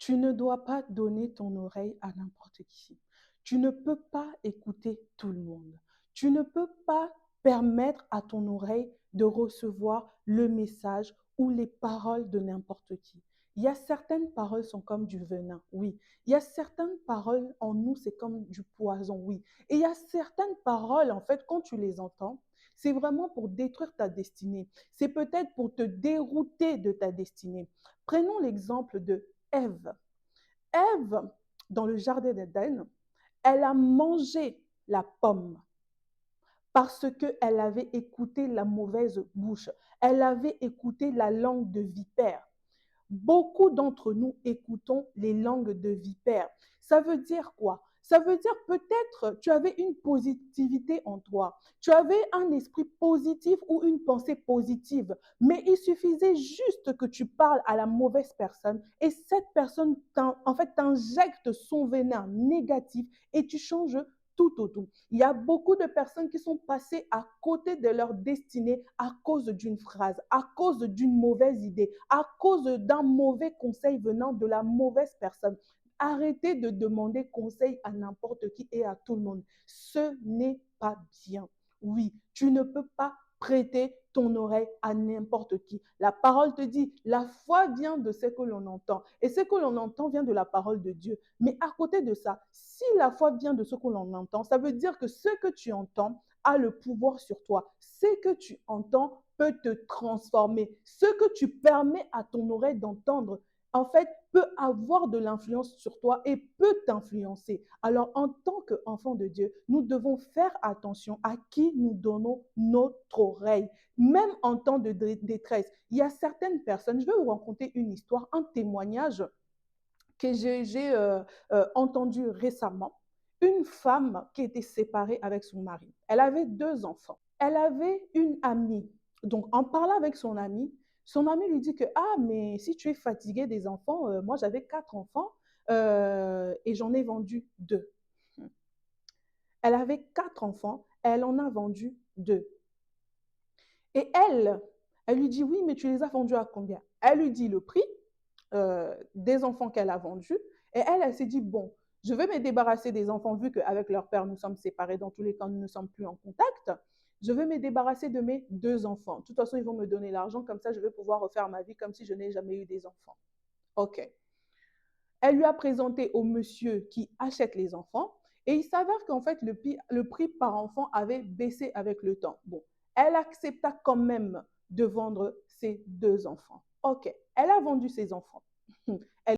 Tu ne dois pas donner ton oreille à n'importe qui. Tu ne peux pas écouter tout le monde. Tu ne peux pas permettre à ton oreille de recevoir le message ou les paroles de n'importe qui. Il y a certaines paroles sont comme du venin, oui. Il y a certaines paroles en nous, c'est comme du poison, oui. Et il y a certaines paroles, en fait, quand tu les entends, c'est vraiment pour détruire ta destinée. C'est peut-être pour te dérouter de ta destinée. Prenons l'exemple de Ève. Ève, dans le jardin d'Éden, elle a mangé la pomme parce qu'elle avait écouté la mauvaise bouche. Elle avait écouté la langue de vipère. Beaucoup d'entre nous écoutons les langues de vipère. Ça veut dire quoi? Ça veut dire peut-être tu avais une positivité en toi, tu avais un esprit positif ou une pensée positive, mais il suffisait juste que tu parles à la mauvaise personne et cette personne en fait t'injecte son venin négatif et tu changes tout autour. Il y a beaucoup de personnes qui sont passées à côté de leur destinée à cause d'une phrase, à cause d'une mauvaise idée, à cause d'un mauvais conseil venant de la mauvaise personne. Arrêtez de demander conseil à n'importe qui et à tout le monde. Ce n'est pas bien. Oui, tu ne peux pas prêter ton oreille à n'importe qui. La parole te dit, la foi vient de ce que l'on entend. Et ce que l'on entend vient de la parole de Dieu. Mais à côté de ça, si la foi vient de ce que l'on entend, ça veut dire que ce que tu entends a le pouvoir sur toi. Ce que tu entends peut te transformer. Ce que tu permets à ton oreille d'entendre, en fait, peut avoir de l'influence sur toi et peut t'influencer. Alors, en tant qu'enfant de Dieu, nous devons faire attention à qui nous donnons notre oreille, même en temps de détresse. Il y a certaines personnes, je vais vous raconter une histoire, un témoignage que j'ai entendu récemment. Une femme qui était séparée avec son mari. Elle avait 2 enfants. Elle avait une amie. Donc, en parlant avec son amie lui dit que, ah, mais si tu es fatiguée des enfants, moi j'avais 4 enfants et j'en ai vendu 2. Elle avait 4 enfants, elle en a vendu 2. Et elle lui dit, oui, mais tu les as vendus à combien? Elle lui dit le prix des enfants qu'elle a vendus. Et elle s'est dit, bon, je vais me débarrasser des enfants, vu qu'avec leur père, nous sommes séparés. Dans tous les cas, nous ne sommes plus en contact. Je vais me débarrasser de mes 2 enfants. De toute façon, ils vont me donner l'argent. Comme ça, je vais pouvoir refaire ma vie comme si je n'ai jamais eu des enfants. OK. Elle lui a présenté au monsieur qui achète les enfants. Et il s'avère qu'en fait, le prix par enfant avait baissé avec le temps. Bon, elle accepta quand même de vendre ses 2 enfants. OK. Elle a vendu ses enfants. Elle